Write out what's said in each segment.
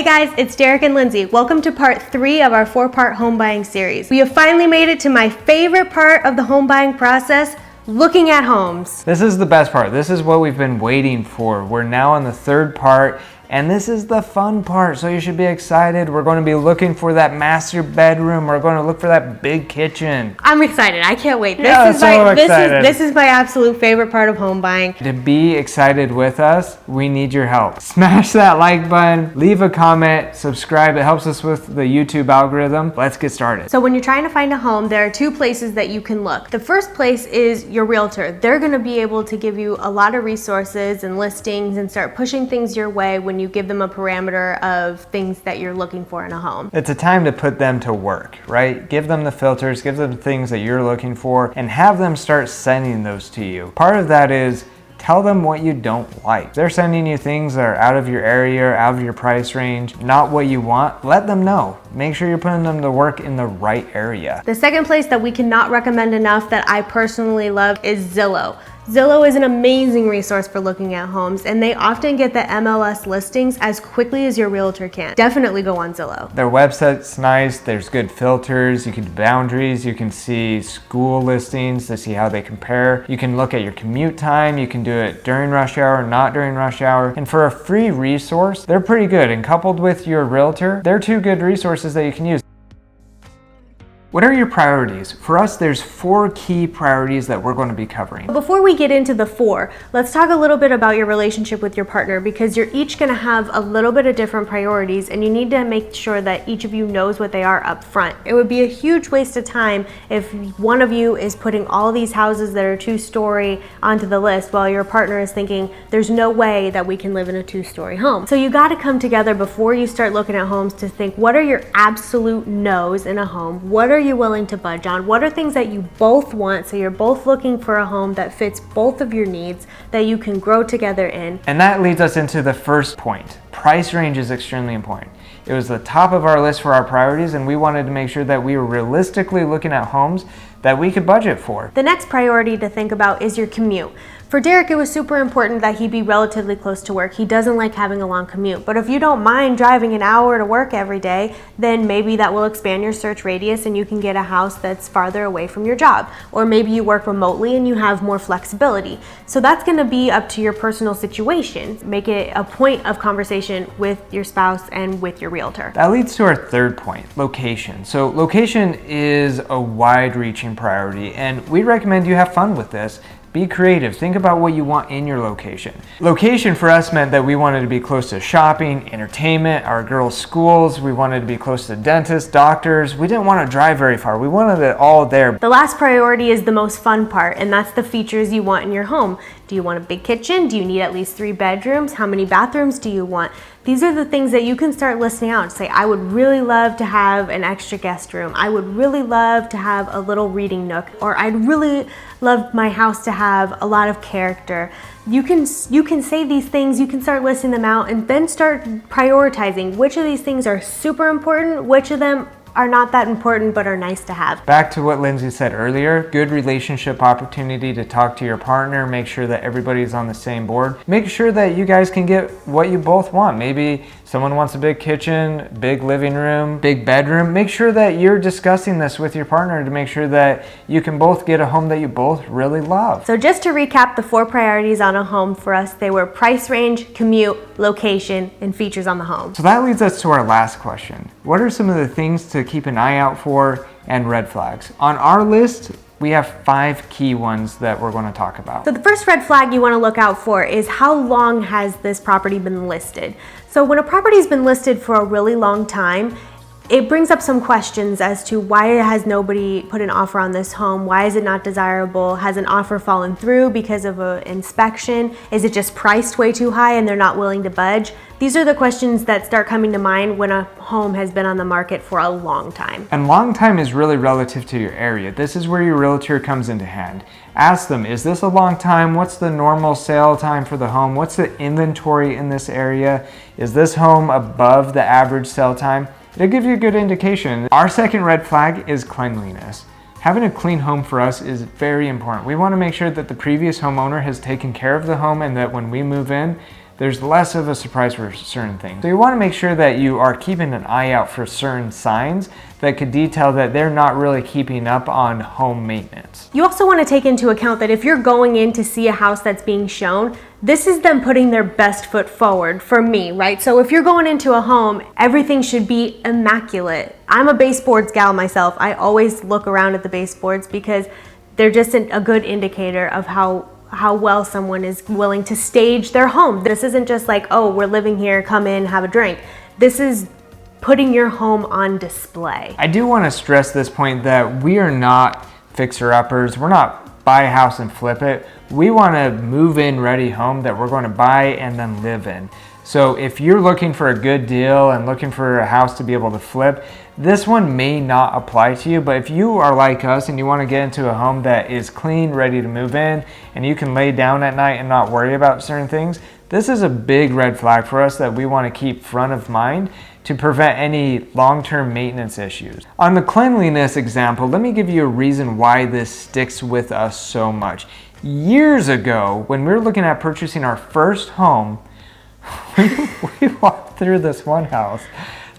guys, it's Derek and Lindsay. Welcome to part 3 of our 4-part home buying series. We have finally made it to my favorite part of the home buying process, looking at homes. This is the best part. This is what we've been waiting for. We're now on the 3rd part, and this is the fun part, so you should be excited. We're going to be looking for that master bedroom. We're going to look for that big kitchen. I'm excited. I can't wait. This is my absolute favorite part of home buying. To be excited with us, we need your help. Smash that like button, leave a comment, subscribe. It helps us with the YouTube algorithm. Let's get started. So when you're trying to find a home, there are 2 places that you can look. The first place is your realtor. They're going to be able to give you a lot of resources and listings and start pushing things your way when you give them a parameter of things that you're looking for in a home. It's a time to put them to work, right? Give them the filters, give them things that you're looking for, and have them start sending those to you. Part of that is tell them what you don't like. If they're sending you things that are out of your area, out of your price range, not what you want, let them know. Make sure you're putting them to work in the right area. The second place that we cannot recommend enough that I personally love is Zillow. Zillow is an amazing resource for looking at homes, and they often get the MLS listings as quickly as your realtor can. Definitely go on Zillow. Their website's nice, there's good filters, you can do boundaries, you can see school listings to see how they compare. You can look at your commute time, you can do it during rush hour, not during rush hour. And for a free resource, they're pretty good. And coupled with your realtor, they're 2 good resources that you can use. What are your priorities? For us, there's 4 key priorities that we're going to be covering. Before we get into the 4, let's talk a little bit about your relationship with your partner, because you're each going to have a little bit of different priorities and you need to make sure that each of you knows what they are up front. It would be a huge waste of time if one of you is putting all these houses that are 2-story onto the list while your partner is thinking there's no way that we can live in a 2-story home. So you got to come together before you start looking at homes to think, what are your absolute no's in a home? What are you willing to budge on? What are things that you both want, so you're both looking for a home that fits both of your needs, that you can grow together in? And that leads us into the first point. Price range is extremely important. It was the top of our list for our priorities, and we wanted to make sure that we were realistically looking at homes that we could budget for. The next priority to think about is your commute. For Derek, it was super important that he be relatively close to work. He doesn't like having a long commute, but if you don't mind driving an hour to work every day, then maybe that will expand your search radius and you can get a house that's farther away from your job. Or maybe you work remotely and you have more flexibility. So that's going to be up to your personal situation. Make it a point of conversation with your spouse and with your realtor. That leads to our 3rd point, location. So location is a wide-reaching priority, and we recommend you have fun with this. Be creative. Think about what you want in your location. Location for us meant that we wanted to be close to shopping, entertainment, our girls' schools. We wanted to be close to dentists, doctors. We didn't want to drive very far. We wanted it all there. The last priority is the most fun part, and that's the features you want in your home. Do you want a big kitchen? Do you need at least 3 bedrooms? How many bathrooms do you want? These are the things that you can start listing out. Say, I would really love to have an extra guest room. I would really love to have a little reading nook, or I'd really love my house to have a lot of character. You can say these things, you can start listing them out, and then start prioritizing which of these things are super important, which of them are not that important but are nice to have. Back to what Lindsay said earlier, good relationship opportunity to talk to your partner, make sure that everybody's on the same board. Make sure that you guys can get what you both want. Maybe someone wants a big kitchen, big living room, big bedroom. Make sure that you're discussing this with your partner to make sure that you can both get a home that you both really love. So just to recap the 4 priorities on a home for us, they were price range, commute, location, and features on the home. So that leads us to our last question. What are some of the things to keep an eye out for and red flags? On our list, we have 5 key ones that we're going to talk about. So the first red flag you want to look out for is how long has this property been listed? So when a property's been listed for a really long time, it brings up some questions as to why has nobody put an offer on this home? Why is it not desirable? Has an offer fallen through because of an inspection? Is it just priced way too high and they're not willing to budge? These are the questions that start coming to mind when a home has been on the market for a long time. And long time is really relative to your area. This is where your realtor comes into hand. Ask them, is this a long time? What's the normal sale time for the home? What's the inventory in this area? Is this home above the average sale time? It'll give you a good indication. Our second red flag is cleanliness. Having a clean home for us is very important. We want to make sure that the previous homeowner has taken care of the home and that when we move in, there's less of a surprise for certain things. So you want to make sure that you are keeping an eye out for certain signs that could detail that they're not really keeping up on home maintenance. You also want to take into account that if you're going in to see a house that's being shown, this is them putting their best foot forward for me, right? So if you're going into a home, everything should be immaculate. I'm a baseboards gal myself. I always look around at the baseboards because they're just a good indicator of how well someone is willing to stage their home. This isn't just like, oh, we're living here, come in, have a drink. This is putting your home on display. I do want to stress this point that we are not fixer-uppers. We're not buy a house and flip it. We want a move-in ready home that we're going to buy and then live in. So if you're looking for a good deal and looking for a house to be able to flip, this one may not apply to you. But if you are like us and you want to get into a home that is clean, ready to move in, and you can lay down at night and not worry about certain things, this is a big red flag for us that we want to keep front of mind to prevent any long-term maintenance issues. On the cleanliness example, let me give you a reason why this sticks with us so much. Years ago, when we were looking at purchasing our first home, we walked through this one house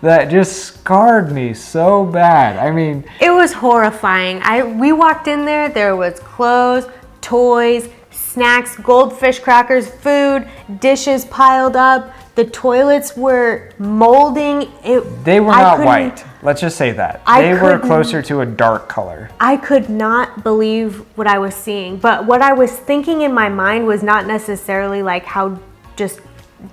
that just scarred me so bad. I mean, it was horrifying. We walked in there was clothes, toys, snacks, goldfish crackers, food, dishes piled up. The toilets were molding. They were not white. Let's just say that. They were closer to a dark color. I could not believe what I was seeing. But what I was thinking in my mind was not necessarily like how just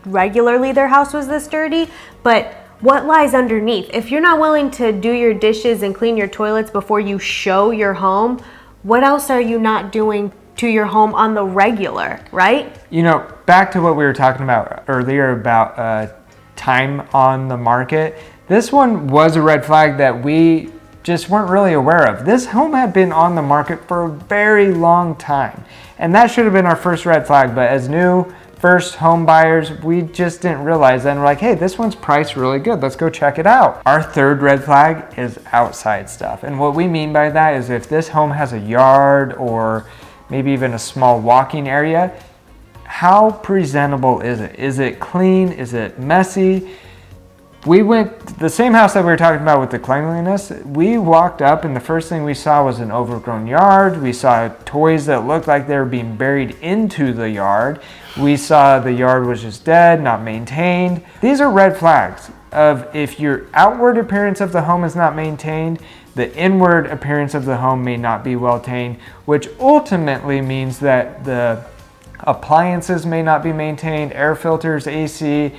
regularly their house was this dirty, but what lies underneath. If you're not willing to do your dishes and clean your toilets before you show your home, what else are you not doing to your home on the regular, right? You know, back to what we were talking about earlier about time on the market. This one was a red flag that we just weren't really aware of. This home had been on the market for a very long time, and that should have been our first red flag. But as new first home buyers, we just didn't realize that, and we're like, hey, this one's priced really good, let's go check it out. Our third red flag is outside stuff, and what we mean by that is if this home has a yard or maybe even a small walking area, how presentable is it? Is it clean? Is it messy? We went, the same house that we were talking about with the cleanliness, we walked up and the first thing we saw was an overgrown yard. We saw toys that looked like they were being buried into the yard. We saw the yard was just dead, not maintained. These are red flags of if your outward appearance of the home is not maintained, the inward appearance of the home may not be well maintained, which ultimately means that the appliances may not be maintained, air filters, AC.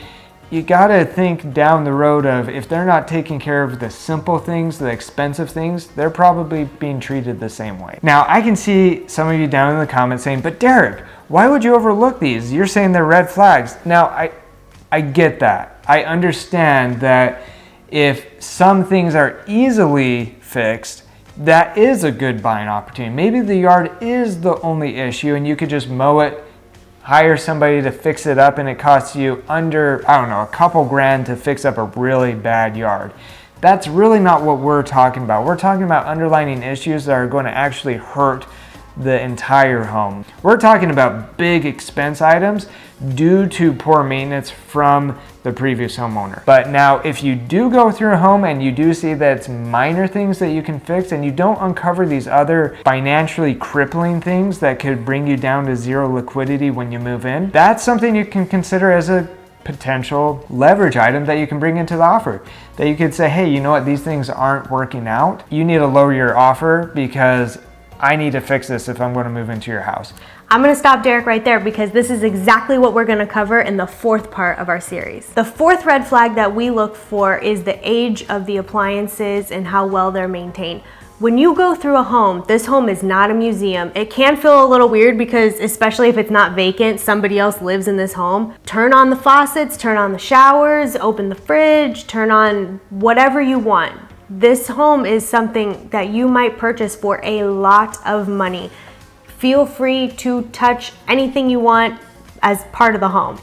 You gotta think down the road of if they're not taking care of the simple things, the expensive things, they're probably being treated the same way. Now, I can see some of you down in the comments saying, but Derek, why would you overlook these? You're saying they're red flags. Now, I get that. I understand that if some things are easily fixed, that is a good buying opportunity. Maybe the yard is the only issue and you could just mow it, hire somebody to fix it up, and it costs you under, I don't know, a couple grand to fix up a really bad yard. That's really not what we're talking about. We're talking about underlying issues that are going to actually hurt the entire home. We're talking about big expense items due to poor maintenance from the previous homeowner. But now if you do go through a home and you do see that it's minor things that you can fix and you don't uncover these other financially crippling things that could bring you down to zero liquidity when you move in, that's something you can consider as a potential leverage item that you can bring into the offer. That you could say, hey, you know what, these things aren't working out. You need to lower your offer because I need to fix this if I'm going to move into your house. I'm going to stop Derek right there because this is exactly what we're going to cover in the fourth part of our series. The fourth red flag that we look for is the age of the appliances and how well they're maintained. When you go through a home, this home is not a museum. It can feel a little weird because especially if it's not vacant, somebody else lives in this home. Turn on the faucets, turn on the showers, open the fridge, turn on whatever you want. This home is something that you might purchase for a lot of money. Feel free to touch anything you want as part of the home.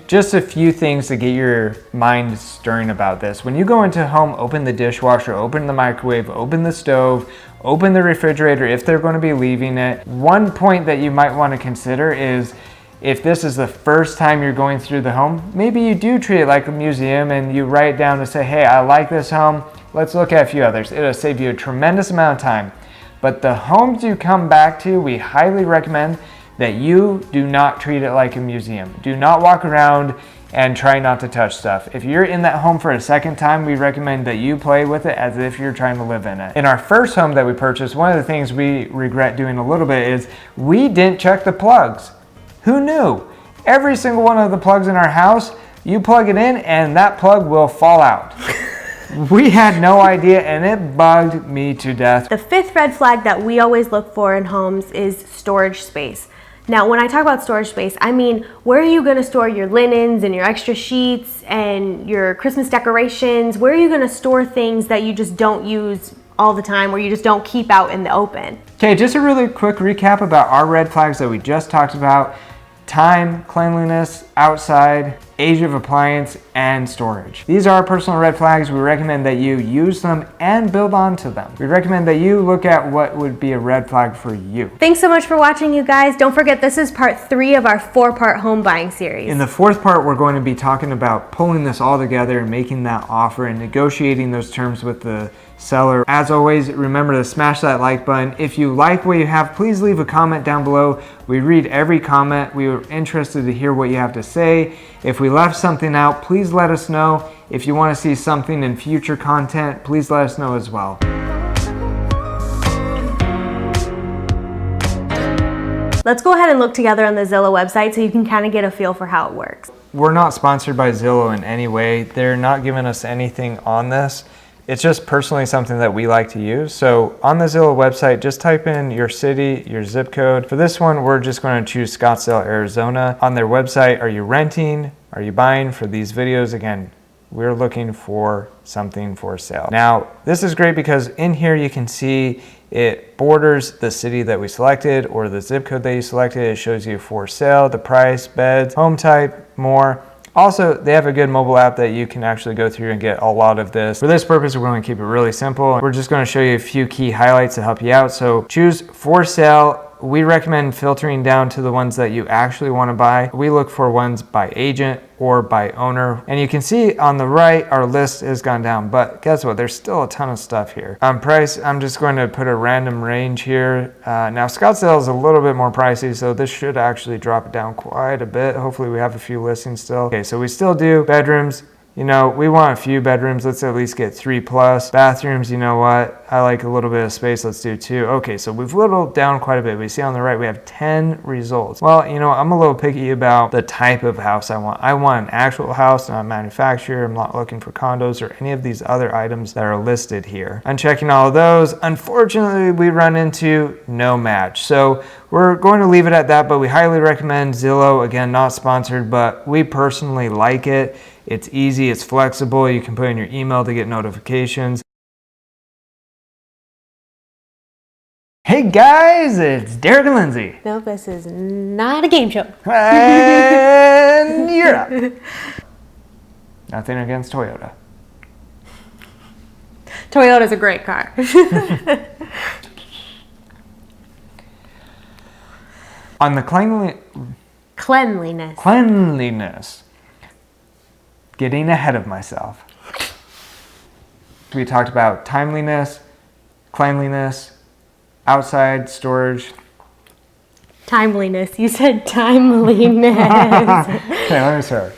Just a few things to get your mind stirring about this. When you go into a home, open the dishwasher, open the microwave, open the stove, open the refrigerator if they're going to be leaving it. One point that you might want to consider is If this is the first time you're going through the home, maybe you do treat it like a museum and you write down to say, hey, I like this home. Let's look at a few others. It'll save you a tremendous amount of time. But the homes you come back to, we highly recommend that you do not treat it like a museum. Do not walk around and try not to touch stuff. If you're in that home for a second time, we recommend that you play with it as if you're trying to live in it. In our first home that we purchased, one of the things we regret doing a little bit is we didn't check the plugs. Who knew? Every single one of the plugs in our house, you plug it in and that plug will fall out. We had no idea and it bugged me to death. The fifth red flag that we always look for in homes is storage space. Now, when I talk about storage space, I mean, where are you gonna store your linens and your extra sheets and your Christmas decorations? Where are you gonna store things that you just don't use all the time, or you just don't keep out in the open? Okay, just a really quick recap about our red flags that we just talked about. Time, cleanliness, outside, age of appliance, and storage. These are our personal red flags. We recommend that you use them and build onto them. We recommend that you look at what would be a red flag for you. Thanks so much for watching, you guys. Don't forget, this is part 3 of our 4-part home buying series. In the 4th part, we're going to be talking about pulling this all together and making that offer and negotiating those terms with the seller. As always, remember to smash that like button. If you like what you have, please leave a comment down below. We read every comment. We are interested to hear what you have to say. If we left something out, please let us know. If you want to see something in future content, please let us know as well. Let's go ahead and look together on the Zillow website so you can kind of get a feel for how it works. We're not sponsored by Zillow in any way. They're not giving us anything on this. It's just personally something that we like to use. So on the Zillow website, just type in your city, your zip code. For this one, we're just going to choose Scottsdale, Arizona. On their website, are you renting? Are you buying? For these videos, again, we're looking for something for sale. Now, this is great because in here you can see it borders the city that we selected or the zip code that you selected. It shows you for sale, the price, beds, home type, more. Also, they have a good mobile app that you can actually go through and get a lot of this. For this purpose, we're going to keep it really simple. We're just going to show you a few key highlights to help you out. So choose for sale. We recommend filtering down to the ones that you actually want to buy. We look for ones by agent or by owner. And you can see on the right, our list has gone down, but guess what? There's still a ton of stuff here. On price, I'm just going to put a random range here. Now Scottsdale is a little bit more pricey, so this should actually drop it down quite a bit. Hopefully we have a few listings still. Okay, so we still do bedrooms. You know, we want a few bedrooms. Let's at least get 3+. Bathrooms, you know what? I like a little bit of space. Let's do 2. Okay, so we've whittled down quite a bit. We see on the right, we have 10 results. Well, you know, I'm a little picky about the type of house I want. I want an actual house, not a manufacturer. I'm not looking for condos or any of these other items that are listed here. Unchecking all of those, unfortunately, we run into no match. So we're going to leave it at that, but we highly recommend Zillow. Again, not sponsored, but we personally like it. It's easy, it's flexible. You can put in your email to get notifications. Hey guys, it's Derek and Lindsay. No, this is not a game show. And you're up. Nothing against Toyota. Toyota's a great car. On the cleanliness. Getting ahead of myself. We talked about timeliness, cleanliness, outside storage. Timeliness. You said timeliness. Okay, let me start.